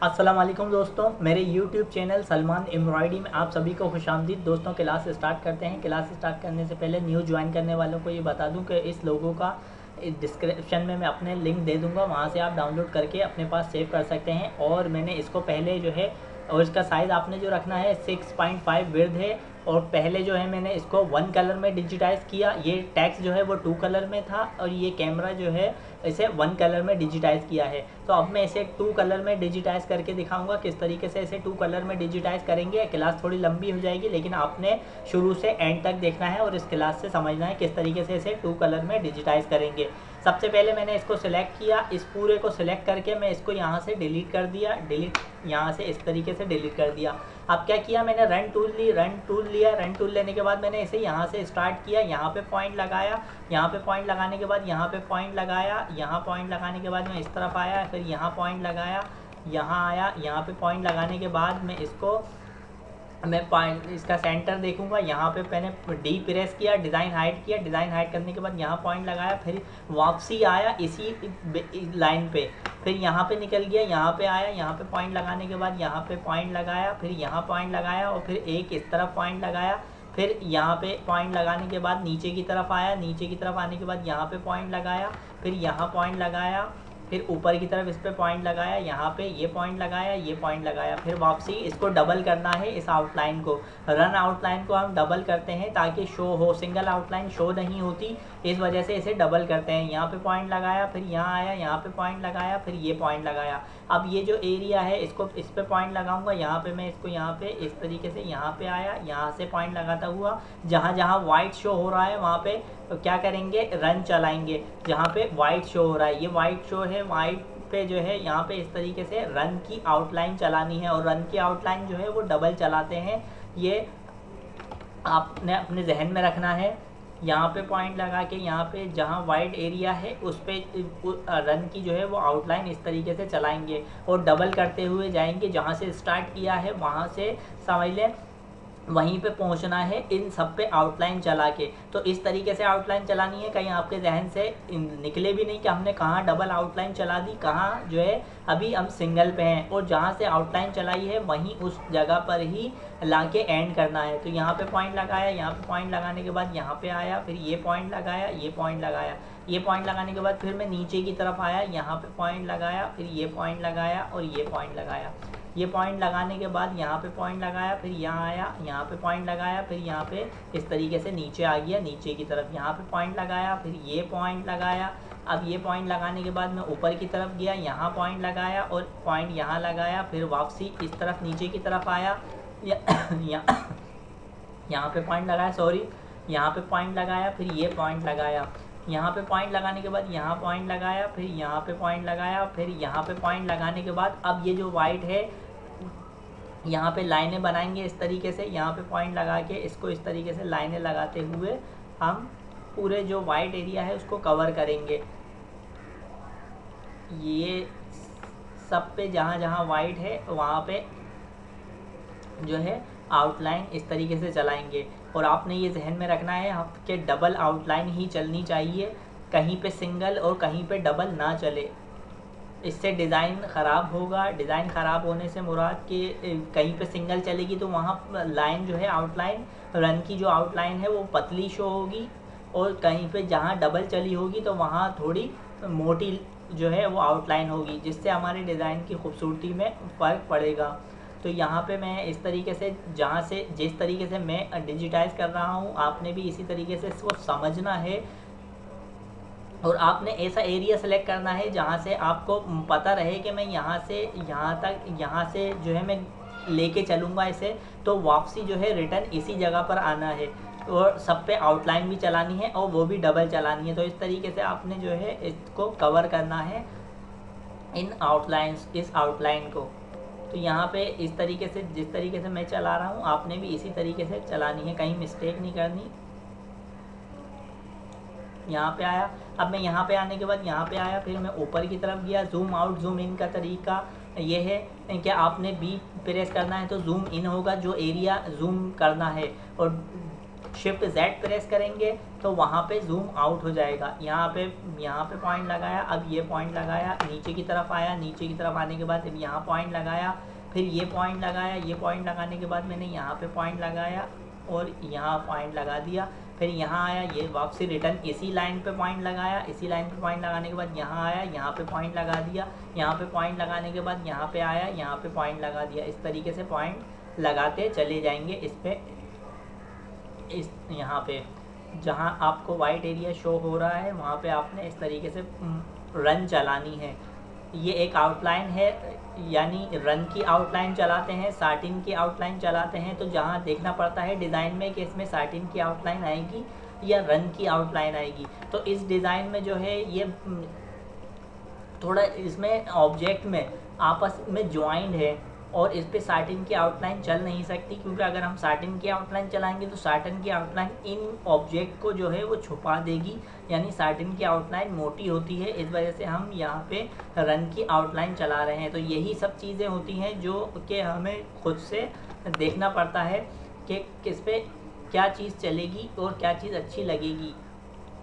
अस्सलाम वालेकुम दोस्तों, मेरे YouTube चैनल सलमान एम्ब्रॉयडरी में आप सभी को खुशामदीद। दोस्तों, क्लास स्टार्ट करते हैं। क्लास स्टार्ट करने से पहले न्यू ज्वाइन करने वालों को ये बता दूं कि इस लोगों का डिस्क्रिप्शन में मैं अपने लिंक दे दूंगा, वहां से आप डाउनलोड करके अपने पास सेव कर सकते हैं। और मैंने इसको पहले जो है, और इसका साइज़ आपने जो रखना है 6.5 विड्थ है। और पहले जो है मैंने इसको 1 कलर में डिजिटाइज़ किया। ये टेक्स्ट जो है वो 2 कलर में था और ये कैमरा जो है इसे 1 कलर में डिजिटाइज़ किया है। तो अब मैं इसे 2 कलर में डिजिटाइज़ करके दिखाऊंगा किस तरीके से इसे 2 कलर में डिजिटाइज़ करेंगे। क्लास थोड़ी लंबी हो जाएगी, लेकिन आपने शुरू से एंड तक देखना है और इस क्लास से समझना है किस तरीके से इसे 2 कलर में डिजिटाइज़ करेंगे। सबसे पहले मैंने इसको सिलेक्ट किया। इस पूरे को सिलेक्ट करके मैं इसको यहाँ से डिलीट कर दिया। डिलीट यहाँ से इस तरीके से डिलीट कर दिया। अब क्या किया, मैंने रन टूल लिया। रन टूल लेने के बाद मैंने इसे यहाँ से स्टार्ट किया। यहाँ पे पॉइंट लगाया। यहाँ पे पॉइंट लगाने के बाद यहाँ पे पॉइंट लगाया। यहाँ पॉइंट लगाने के बाद मैं इस तरफ आया, फिर यहाँ पॉइंट लगाया, यहाँ आया। यहाँ पे पॉइंट लगाने के बाद मैं इसका सेंटर देखूंगा। यहाँ पे मैंने डी प्रेस किया, डिज़ाइन हाइड किया। डिज़ाइन हाइड करने के बाद यहाँ पॉइंट लगाया, फिर वापसी आया इसी लाइन पे, फिर यहाँ पे निकल गया, यहाँ पे आया। यहाँ पे पॉइंट लगाने के बाद यहाँ पे पॉइंट लगाया, फिर यहाँ पॉइंट लगाया और फिर एक इस तरफ पॉइंट लगाया। फिर यहाँ पे पॉइंट लगाने के बाद नीचे की तरफ आया। नीचे की तरफ आने के बाद यहाँ पे पॉइंट लगाया, फिर यहाँ पॉइंट लगाया, फिर ऊपर की तरफ इस पे पॉइंट लगाया, यहाँ पे ये पॉइंट लगाया, ये पॉइंट लगाया। फिर वापसी इसको डबल करना है। इस आउटलाइन को, रन आउटलाइन को हम डबल करते हैं ताकि शो हो। सिंगल आउटलाइन शो नहीं होती, इस वजह से इसे डबल करते हैं। यहाँ पे पॉइंट लगाया, फिर यहाँ आया, यहाँ पे पॉइंट लगाया, फिर ये पॉइंट लगाया। अब ये जो एरिया है इसको इस पे पॉइंट लगाऊंगा। यहाँ पे मैं इसको यहाँ पे इस तरीके से यहाँ पे आया, यहाँ से पॉइंट लगाता हुआ जहाँ जहाँ वाइट शो हो रहा है वहाँ पे तो क्या करेंगे, रन चलाएंगे। जहाँ पे वाइट शो हो रहा है, ये वाइट शो है, वाइट पे जो है यहाँ पे इस तरीके से रन की आउटलाइन चलानी है। और रन की आउटलाइन जो है वो डबल चलाते हैं, ये आपने अपने जहन में रखना है। यहाँ पे पॉइंट लगा के यहाँ पे जहाँ वाइड एरिया है उस पे रन की जो है वो आउटलाइन इस तरीके से चलाएंगे और डबल करते हुए जाएंगे। जहाँ से स्टार्ट किया है वहाँ से समझ लें वहीं पे पहुंचना है, इन सब पे आउटलाइन चला के। तो इस तरीके से आउटलाइन चलानी है, कहीं आपके जहन से निकले भी नहीं कि हमने कहाँ डबल आउटलाइन चला दी, कहाँ जो है अभी हम सिंगल पे हैं। और जहाँ से आउटलाइन चलाई है वहीं उस जगह पर ही लाके एंड करना है। तो यहाँ पे पॉइंट लगाया, यहाँ पे पॉइंट लगाने के बाद यहाँ पे आया, फिर ये पॉइंट लगाया, ये पॉइंट लगाया। ये पॉइंट लगाने के बाद फिर मैं नीचे की तरफ आया, यहाँ पे पॉइंट लगाया, फिर ये पॉइंट लगाया और ये पॉइंट लगाया। ये पॉइंट लगाने के बाद यहाँ पे पॉइंट लगाया, फिर यहाँ आया, यहाँ पे पॉइंट लगाया, फिर यहाँ पे इस तरीके से नीचे आ गया, नीचे की तरफ यहाँ पे पॉइंट लगाया, फिर ये पॉइंट लगाया। अब ये पॉइंट लगाने के बाद मैं ऊपर की तरफ गया, यहाँ पॉइंट लगाया और पॉइंट यहाँ लगाया, फिर वापसी इस तरफ नीचे की तरफ आया, यहाँ पे पॉइंट लगाया, सॉरी, यहाँ पे पॉइंट लगाया, फिर ये पॉइंट लगाया। यहाँ पे पॉइंट लगाने के बाद यहाँ पॉइंट लगाया, फिर यहाँ पे पॉइंट लगाया, फिर यहाँ पे पॉइंट लगाने के बाद अब ये जो वाइट है यहाँ पे लाइनें बनाएंगे इस तरीके से। यहाँ पे पॉइंट लगा के इसको इस तरीके से लाइनें लगाते हुए हम पूरे जो वाइट एरिया है उसको कवर करेंगे। ये सब पे जहाँ जहाँ वाइट है वहाँ पे जो है आउटलाइन इस तरीके से चलाएंगे। और आपने ये जहन में रखना है आपके डबल आउटलाइन ही चलनी चाहिए, कहीं पे सिंगल और कहीं पे डबल ना चले, इससे डिज़ाइन ख़राब होगा। डिज़ाइन ख़राब होने से मुराद कि कहीं पे सिंगल चलेगी तो वहाँ लाइन जो है आउटलाइन, रन की जो आउटलाइन है वो पतली शो होगी, और कहीं पे जहाँ डबल चली होगी तो वहाँ थोड़ी मोटी जो है वो आउटलाइन होगी, जिससे हमारे डिज़ाइन की खूबसूरती में फ़र्क पड़ेगा। तो यहाँ पे मैं इस तरीके से जहाँ से जिस तरीके से मैं डिजिटाइज़ कर रहा हूँ आपने भी इसी तरीके से इसको समझना है। और आपने ऐसा एरिया सेलेक्ट करना है जहाँ से आपको पता रहे कि मैं यहाँ से यहाँ तक, यहाँ से जो है मैं लेके चलूँगा इसे, तो वापसी जो है रिटर्न इसी जगह पर आना है। और सब पे आउटलाइन भी चलानी है और वो भी डबल चलानी है। तो इस तरीके से आपने जो है इसको कवर करना है, इन आउटलाइंस, इस आउटलाइन को। तो यहाँ पे इस तरीके से जिस तरीके से मैं चला रहा हूँ आपने भी इसी तरीके से चलानी है, कहीं मिस्टेक नहीं करनी। यहाँ पे आया, अब मैं यहाँ पे आने के बाद यहाँ पे आया, फिर मैं ऊपर की तरफ गया। जूम आउट जूम इन का तरीका ये है कि आपने बी प्रेस करना है तो जूम इन होगा, जो एरिया जूम करना है, और शिफ्ट जेड प्रेस करेंगे तो वहाँ पे जूम आउट हो जाएगा। यहाँ पे पॉइंट लगाया, अब ये पॉइंट लगाया, नीचे की तरफ आया, नीचे की तरफ आने के बाद अब यहाँ पॉइंट लगाया, फिर ये पॉइंट लगाया, ये पॉइंट लगाने के बाद मैंने यहाँ पे पॉइंट लगाया और यहाँ पॉइंट लगा दिया, फिर यहाँ आया, ये वापसी रिटर्न इसी लाइन पे पॉइंट लगाया, इसी लाइन पे पॉइंट लगाने के बाद यहाँ आया, यहाँ पे पॉइंट लगा दिया, यहाँ पे पॉइंट लगाने के बाद यहाँ पे आया, यहाँ पे पॉइंट लगा दिया। इस तरीके से पॉइंट लगाते चले जाएंगे। इस पे इस यहाँ पे जहाँ आपको वाइट एरिया शो हो रहा है वहाँ पे आपने इस तरीके से रन चलानी है। ये एक आउटलाइन है, यानी रन की आउटलाइन चलाते हैं, साटिन की आउटलाइन चलाते हैं। तो जहाँ देखना पड़ता है डिज़ाइन में कि इसमें साटिन की आउटलाइन आएगी या रन की आउटलाइन आएगी। तो इस डिज़ाइन में जो है ये थोड़ा इसमें ऑब्जेक्ट में आपस में ज्वाइंट है और इस पे साटिन की आउटलाइन चल नहीं सकती, क्योंकि अगर हम साटिन की आउटलाइन चलाएंगे तो साटिन की आउटलाइन इन ऑब्जेक्ट को जो है वो छुपा देगी, यानी साटिन की आउटलाइन मोटी होती है। इस वजह से हम यहाँ पे रन की आउटलाइन चला रहे हैं। तो यही सब चीज़ें होती हैं जो कि हमें खुद से देखना पड़ता है कि किस पे क्या चीज़ चलेगी और क्या चीज़ अच्छी लगेगी।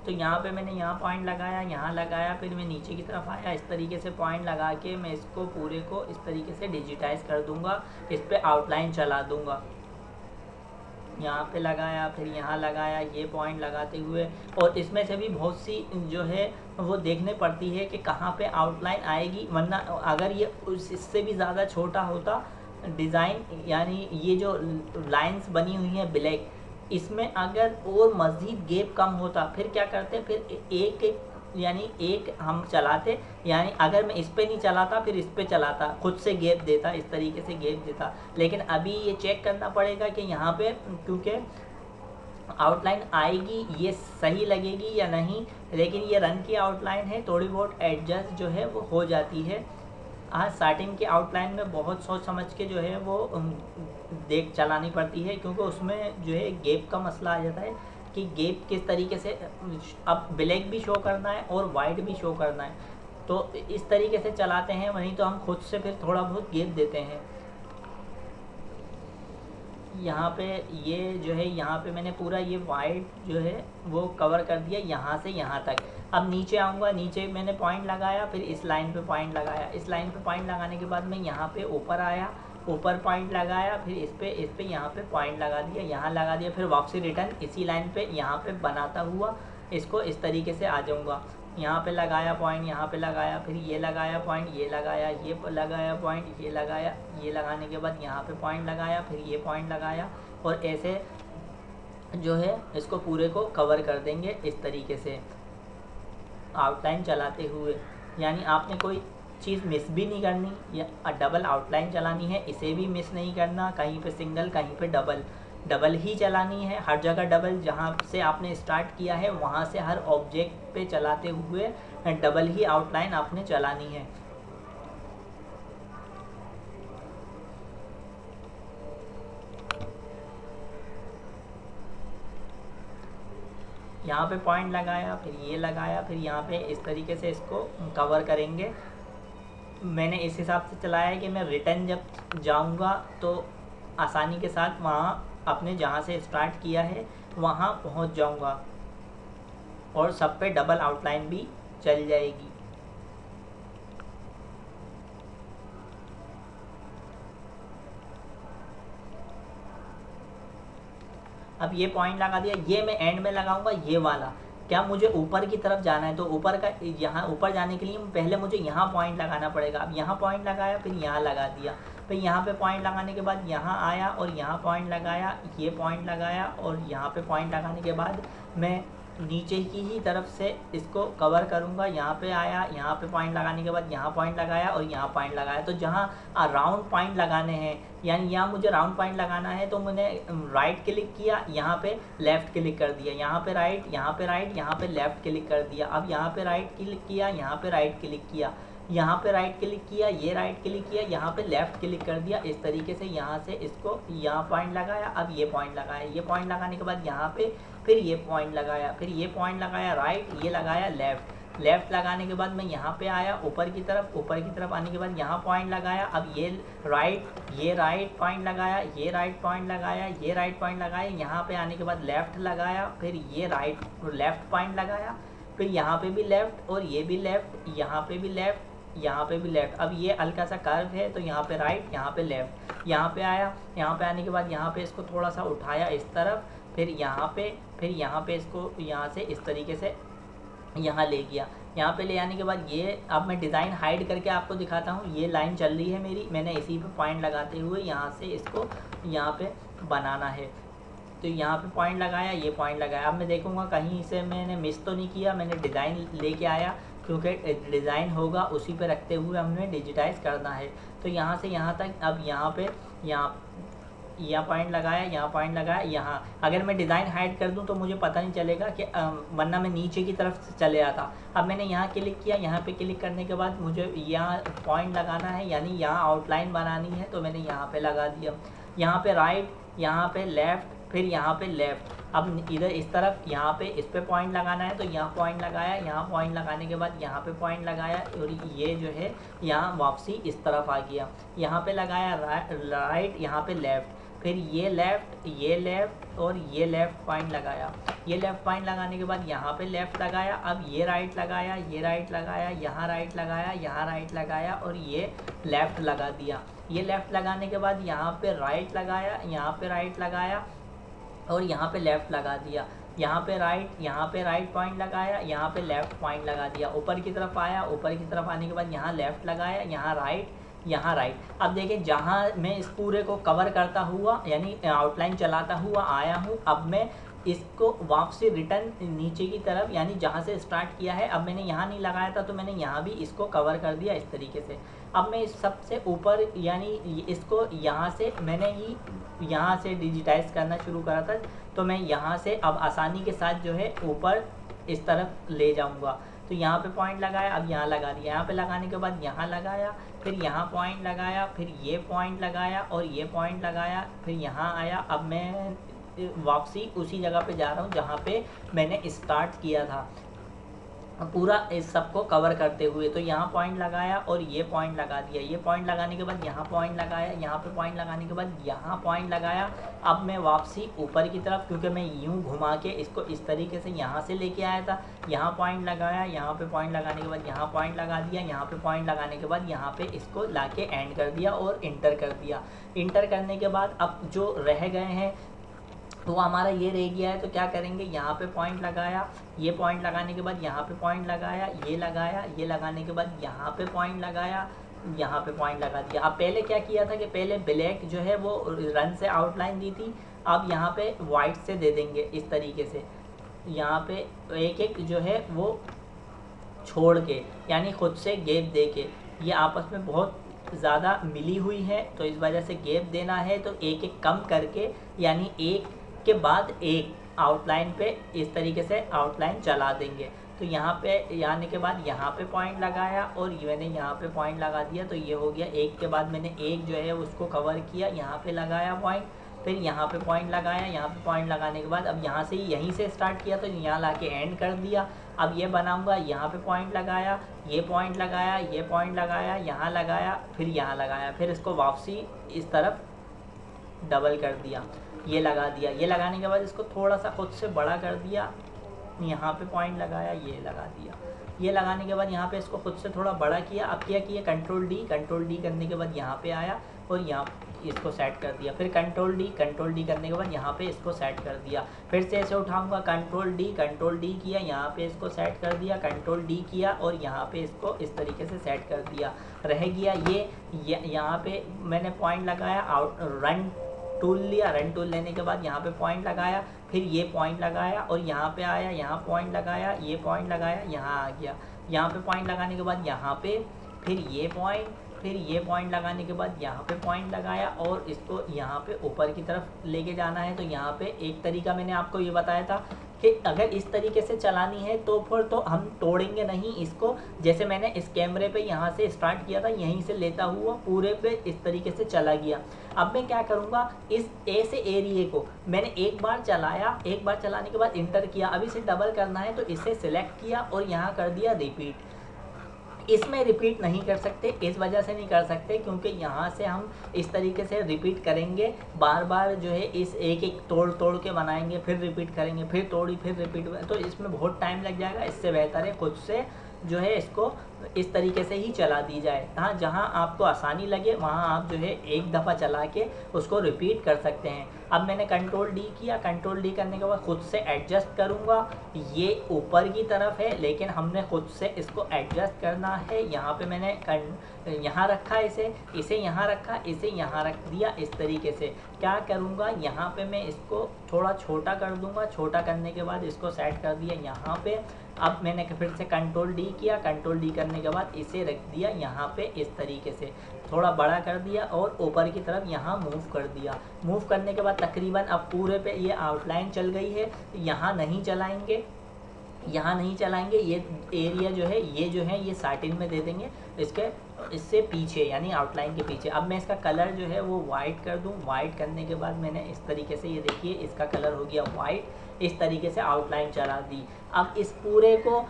तो यहाँ पे मैंने यहाँ पॉइंट लगाया, यहाँ लगाया, फिर मैं नीचे की तरफ आया, इस तरीके से पॉइंट लगा के मैं इसको पूरे को इस तरीके से डिजिटाइज कर दूंगा, इस पे आउटलाइन चला दूंगा। यहाँ पे लगाया, फिर यहाँ लगाया, ये पॉइंट लगाते हुए, और इसमें से भी बहुत सी जो है वो देखने पड़ती है कि कहाँ पे आउटलाइन आएगी, वरना अगर ये इससे भी ज़्यादा छोटा होता डिज़ाइन, यानी ये जो लाइंस बनी हुई हैं ब्लैक, इसमें अगर और मज़ीद गैप कम होता, फिर क्या करते, फिर एक हम चलाते, यानी अगर मैं इस पे नहीं चलाता फिर इस पे चलाता, खुद से गैप देता, इस तरीके से गैप देता। लेकिन अभी ये चेक करना पड़ेगा कि यहाँ पे क्योंकि आउटलाइन आएगी ये सही लगेगी या नहीं, लेकिन ये रन की आउटलाइन है, थोड़ी बहुत एडजस्ट जो है वो हो जाती है। हाँ, साटिन की आउटलाइन में बहुत सोच समझ के जो है वो देख चलानी पड़ती है, क्योंकि उसमें जो है गैप का मसला आ जाता है कि गैप किस तरीके से, अब ब्लैक भी शो करना है और वाइट भी शो करना है, तो इस तरीके से चलाते हैं। वहीं तो हम खुद से फिर थोड़ा बहुत गैप देते हैं। यहाँ पे ये जो है, यहाँ पे मैंने पूरा ये वाइट जो है वो कवर कर दिया यहाँ से यहाँ तक। अब नीचे आऊँगा, नीचे मैंने पॉइंट लगाया, फिर इस लाइन पे पॉइंट लगाया, इस लाइन पे पॉइंट लगाने के बाद मैं यहाँ पे ऊपर आया, ऊपर पॉइंट लगाया, फिर इस पे यहाँ पे पॉइंट लगा दिया, यहाँ लगा दिया, फिर वापसी रिटर्न इसी लाइन पे यहाँ पे बनाता हुआ इसको इस तरीके से आ जाऊँगा। यहाँ पे लगाया पॉइंट, यहाँ पे लगाया, फिर ये लगाया पॉइंट, ये लगाया, ये लगाया पॉइंट, ये लगाया, ये लगाने के बाद यहाँ पे पॉइंट लगाया, फिर ये पॉइंट लगाया, और ऐसे जो है इसको पूरे को कवर कर देंगे इस तरीके से आउटलाइन चलाते हुए। यानी आपने कोई चीज़ मिस भी नहीं करनी, या डबल आउटलाइन चलानी है, इसे भी मिस नहीं करना, कहीं पे सिंगल कहीं पे डबल ही चलानी है, हर जगह डबल। जहाँ से आपने स्टार्ट किया है वहाँ से हर ऑब्जेक्ट पे चलाते हुए डबल ही आउटलाइन आपने चलानी है। यहाँ पे पॉइंट लगाया, फिर ये लगाया, फिर यहाँ पे इस तरीके से इसको कवर करेंगे। मैंने इस हिसाब से चलाया है कि मैं रिटर्न जब जाऊँगा तो आसानी के साथ वहाँ अपने जहाँ से स्टार्ट किया है वहाँ पहुँच जाऊँगा, और सब पे डबल आउटलाइन भी चल जाएगी। अब ये पॉइंट लगा दिया, ये मैं एंड में लगाऊंगा ये वाला। क्या मुझे ऊपर की तरफ जाना है तो ऊपर का, यहाँ ऊपर जाने के लिए पहले मुझे यहाँ पॉइंट लगाना पड़ेगा। अब यहाँ पॉइंट लगाया, फिर यहाँ लगा दिया, फिर यहाँ पे पॉइंट लगाने के बाद यहाँ आया और यहाँ पॉइंट लगाया, ये पॉइंट लगाया, और यहाँ पे पॉइंट लगाने के बाद मैं नीचे की ही तरफ से इसको कवर करूँगा। यहाँ पे आया, यहाँ पे पॉइंट लगाने के बाद यहाँ पॉइंट लगाया और यहाँ पॉइंट लगाया। तो जहाँ राउंड पॉइंट लगाने हैं, यानी यहाँ मुझे राउंड पॉइंट लगाना है, तो मैंने राइट क्लिक किया, यहाँ पे लेफ़्ट क्लिक कर दिया, यहाँ पे राइट, यहाँ पे राइट, यहाँ पे लेफ़्ट क्लिक कर दिया। अब यहाँ पे राइट क्लिक किया, यहाँ पे राइट क्लिक किया, यहाँ पे राइट क्लिक किया, ये राइट क्लिक किया, यहाँ पे लेफ़्ट क्लिक कर दिया। इस तरीके से यहाँ से इसको यहाँ पॉइंट लगाया, अब ये पॉइंट लगाया, ये पॉइंट लगाने के बाद यहाँ पे फिर ये पॉइंट लगाया, फिर ये पॉइंट लगाया राइट, ये लगाया लेफ़्ट। लेफ़्ट लगाने के बाद मैं यहाँ पे आया ऊपर की तरफ आने के बाद यहाँ पॉइंट लगाया। अब ये राइट पॉइंट लगाया, ये राइट पॉइंट लगाया, ये राइट पॉइंट लगाया, यहाँ पे आने के बाद लेफ़्ट लगाया, फिर ये लेफ़्ट पॉइंट लगाया, फिर यहाँ पे भी लेफ़्ट और ये भी लेफ़्ट, यहाँ पे भी लेफ़्ट, यहाँ पे भी लेफ़्ट। अब ये हल्का सा कर्व है तो यहाँ पे राइट, यहाँ पे लेफ़्ट, यहाँ पे आया, यहाँ पे आने के बाद यहाँ पे इसको थोड़ा सा उठाया इस तरफ, फिर यहाँ पे इसको यहाँ से इस तरीके से यहाँ ले गया। यहाँ पे ले आने के बाद ये अब मैं डिज़ाइन हाइड करके आपको दिखाता हूँ। ये लाइन चल रही है मेरी, मैंने इसी पे पॉइंट लगाते हुए यहाँ से इसको यहाँ पे बनाना है। तो यहाँ पे पॉइंट लगाया, ये पॉइंट लगाया। अब मैं देखूँगा कहीं से मैंने मिस तो नहीं किया, मैंने डिज़ाइन लेके आया, क्योंकि डिज़ाइन होगा उसी पे रखते हुए हमें डिजिटाइज करना है। तो यहाँ से यहाँ तक, अब यहाँ पॉइंट लगाया, यहाँ पॉइंट लगाया, यहाँ अगर मैं डिज़ाइन हाइड कर दूँ तो मुझे पता नहीं चलेगा कि वरना मैं नीचे की तरफ से चले आता। अब मैंने यहाँ क्लिक किया, यहाँ पे क्लिक करने के बाद मुझे यहाँ पॉइंट लगाना है, यानी यहाँ आउटलाइन बनानी है, तो मैंने यहाँ पे लगा दिया। यहाँ पे राइट, यहाँ पे लेफ़्ट, फिर यहाँ पे लेफ़्ट। अब इधर इस तरफ यहाँ पे इस पे पॉइंट लगाना है, तो यहाँ पॉइंट लगाया, यहाँ पॉइंट लगाने के बाद यहाँ पे पॉइंट लगाया और ये जो है यहाँ वापसी इस तरफ आ गया। यहाँ पे लगाया राइट, यहाँ पे लेफ़्ट, फिर ये लेफ़्ट और ये लेफ़्ट पॉइंट लगाया। ये लेफ़्ट पॉइंट लगाने के बाद यहाँ पे लेफ़्ट लगाया। अब ये राइट लगाया, ये राइट लगाया, यहाँ राइट लगाया, यहाँ राइट लगाया और ये लेफ़्ट लगा दिया। ये लेफ़्ट लगाने के बाद यहाँ पे राइट लगाया, यहाँ पे राइट लगाया और यहाँ पे लेफ़्ट लगा दिया। यहाँ पे राइट पॉइंट लगाया, यहाँ पे लेफ़्ट पॉइंट लगा दिया। ऊपर की तरफ आया, ऊपर की तरफ आने के बाद यहाँ लेफ़्ट लगाया, यहाँ राइट। अब देखिए जहाँ मैं इस पूरे को कवर करता हुआ यानी आउटलाइन चलाता हुआ आया हूँ, अब मैं इसको वापसी रिटर्न नीचे की तरफ यानी जहाँ से स्टार्ट किया है, अब मैंने यहाँ नहीं लगाया था तो मैंने यहाँ भी इसको कवर कर दिया इस तरीके से। अब मैं इस सबसे ऊपर यानी इसको यहाँ से मैंने ही यहाँ से डिजिटाइज करना शुरू करा था, तो मैं यहाँ से अब आसानी के साथ जो है ऊपर इस तरफ ले जाऊँगा। तो यहाँ पे पॉइंट लगाया, अब यहाँ लगा दिया। यहाँ पे लगाने के बाद यहाँ लगाया, फिर यहाँ पॉइंट लगाया, फिर ये पॉइंट लगाया और ये पॉइंट लगाया, फिर यहाँ आया। अब मैं वापसी उसी जगह पे जा रहा हूँ जहाँ पे मैंने स्टार्ट किया था पूरा इस सबको कवर करते हुए। तो यहाँ पॉइंट लगाया और ये पॉइंट लगा दिया। ये पॉइंट लगाने के बाद यहाँ पॉइंट लगाया, यहाँ पे पॉइंट लगाने के बाद यहाँ पॉइंट लगाया। अब मैं वापसी ऊपर की तरफ, क्योंकि मैं यूँ घुमा के इसको इस तरीके से यहाँ से लेके आया था, यहाँ पॉइंट लगाया, यहाँ पे पॉइंट लगाने के बाद यहाँ पॉइंट लगा दिया, यहाँ पे पॉइंट लगाने के बाद यहाँ पे इसको ला के एंड कर दिया और इंटर कर दिया। इंटर करने के बाद अब जो रह गए हैं तो हमारा ये रह गया है, तो क्या करेंगे, यहाँ पे पॉइंट लगाया, ये पॉइंट लगाने के बाद यहाँ पे पॉइंट लगाया, ये लगाने के बाद यहाँ पे पॉइंट लगाया, यहाँ पे पॉइंट लगा दिया। अब पहले क्या किया था कि पहले ब्लैक जो है वो रन से आउटलाइन दी थी, अब यहाँ पे वाइट से दे देंगे इस तरीके से। यहाँ पे एक एक जो है वो छोड़ के यानी खुद से गैप दे के, ये आपस में बहुत ज़्यादा मिली हुई है तो इस वजह से गैप देना है। तो एक एक कम करके यानी एक के बाद एक आउटलाइन पे इस तरीके से आउटलाइन चला देंगे। तो यहाँ पे आने के बाद यहाँ पे पॉइंट लगाया और मैंने यहाँ पे पॉइंट लगा दिया, तो ये हो गया। एक के बाद मैंने एक जो है उसको कवर किया, यहाँ पे लगाया पॉइंट, फिर यहाँ पे पॉइंट लगाया, यहाँ पे पॉइंट लगाने के बाद अब यहाँ से यहीं से स्टार्ट किया तो यहाँ ला के एंड कर दिया। अब ये बनाऊँगा, यहाँ पे पॉइंट लगाया, ये पॉइंट लगाया, ये पॉइंट लगाया, यहाँ लगाया, फिर यहाँ लगाया, फिर इसको वापसी इस तरफ डबल कर दिया, ये लगा दिया। ये लगाने के बाद इसको थोड़ा सा खुद से बड़ा कर दिया, यहाँ पे पॉइंट लगाया, ये लगा दिया। ये लगाने के बाद यहाँ पे इसको खुद से थोड़ा बड़ा किया। अब क्या किया, कंट्रोल डी करने के बाद यहाँ पे आया और यहाँ इसको सेट कर दिया, फिर कंट्रोल डी करने के बाद यहाँ पे इसको सेट कर दिया। फिर से ऐसे उठाऊंगा, कंट्रोल डी किया, यहाँ पे इसको सेट कर दिया, कंट्रोल डी किया और यहाँ पे इसको इस तरीके से सेट कर दिया। रह गया ये यहाँ पे मैंने पॉइंट लगाया, रन टूल लिया, रन टूल लेने के बाद यहाँ पे पॉइंट लगाया, फिर ये पॉइंट लगाया और यहाँ पे आया, यहाँ पॉइंट लगाया, ये पॉइंट लगाया, यहाँ आ गया। यहाँ पे पॉइंट लगाने के बाद यहाँ पे फिर ये पॉइंट लगाने के बाद यहाँ पे पॉइंट लगाया और इसको यहाँ पे ऊपर की तरफ लेके जाना है। तो यहाँ पे एक तरीका मैंने आपको ये बताया था कि अगर इस तरीके से चलानी है तो फिर तो हम तोड़ेंगे नहीं इसको। जैसे मैंने इस कैमरे पे यहाँ से स्टार्ट किया था, यहीं से लेता हुआ पूरे पे इस तरीके से चला गया। अब मैं क्या करूँगा, इस ऐसे एरिए को मैंने एक बार चलाया, एक बार चलाने के बाद इंटर किया, अब इसे डबल करना है तो इसे सिलेक्ट किया और यहाँ कर दिया रिपीट। इसमें रिपीट नहीं कर सकते, इस वजह से नहीं कर सकते क्योंकि यहाँ से हम इस तरीके से रिपीट करेंगे, बार बार जो है इस एक एक तोड़ तोड़ के बनाएंगे, फिर रिपीट करेंगे, फिर तोड़ी, फिर रिपीट, तो इसमें बहुत टाइम लग जाएगा। इससे बेहतर है खुद से जो है इसको इस तरीके से ही चला दी जाए। हाँ, जहाँ आपको आसानी लगे वहाँ आप जो है एक दफ़ा चला के उसको रिपीट कर सकते हैं। अब मैंने कंट्रोल डी किया, कंट्रोल डी करने के बाद खुद से एडजस्ट करूँगा। ये ऊपर की तरफ है लेकिन हमने खुद से इसको एडजस्ट करना है। यहाँ पे मैंने यहाँ रखा, इसे यहाँ रखा, इसे यहाँ रख दिया। इस तरीके से क्या करूँगा, यहाँ पे मैं इसको थोड़ा छोटा कर दूँगा, छोटा करने के बाद इसको सेट कर दिया यहाँ पे। अब मैंने फिर से कंट्रोल डी किया, कंट्रोल डी करने के बाद इसे रख दिया यहाँ पे इस तरीके से, थोड़ा बड़ा कर दिया और ऊपर की तरफ यहाँ मूव कर दिया। मूव करने के बाद तकरीबन अब पूरे पे ये आउटलाइन चल गई है। यहाँ नहीं चलाएंगे, यहाँ नहीं चलाएंगे, ये एरिया जो है ये साटिन में दे देंगे इससे पीछे, यानी आउटलाइन के पीछे। अब मैं इसका कलर जो है वो वाइट कर दूँ। वाइट करने के बाद मैंने इस तरीके से, ये देखिए इसका कलर हो गया वाइट, इस तरीके से आउटलाइन चला दी। अब इस पूरे को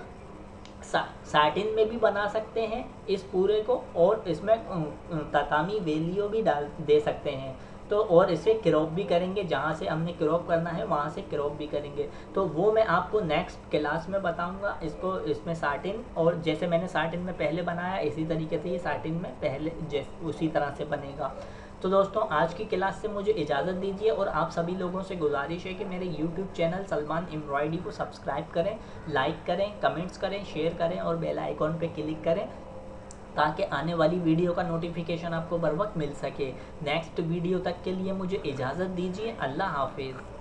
साटिन में भी बना सकते हैं इस पूरे को, और इसमें ततामी वेलियो भी दे सकते हैं। तो और इसे क्रॉप भी करेंगे, जहाँ से हमने क्रॉप करना है वहाँ से क्रॉप भी करेंगे। तो वो मैं आपको नेक्स्ट क्लास में बताऊंगा। इसमें साटिन, और जैसे मैंने साटिन में पहले बनाया इसी तरीके से ये साटिन में पहले जैसे उसी तरह से बनेगा। तो दोस्तों आज की क्लास से मुझे इजाज़त दीजिए, और आप सभी लोगों से गुजारिश है कि मेरे YouTube चैनल सलमान एम्ब्रॉयडरी को सब्सक्राइब करें, लाइक करें, कमेंट्स करें, शेयर करें और बेल आइकॉन पे क्लिक करें ताकि आने वाली वीडियो का नोटिफिकेशन आपको बर वक्त मिल सके। नेक्स्ट वीडियो तक के लिए मुझे इजाज़त दीजिए। अल्लाह हाफिज़।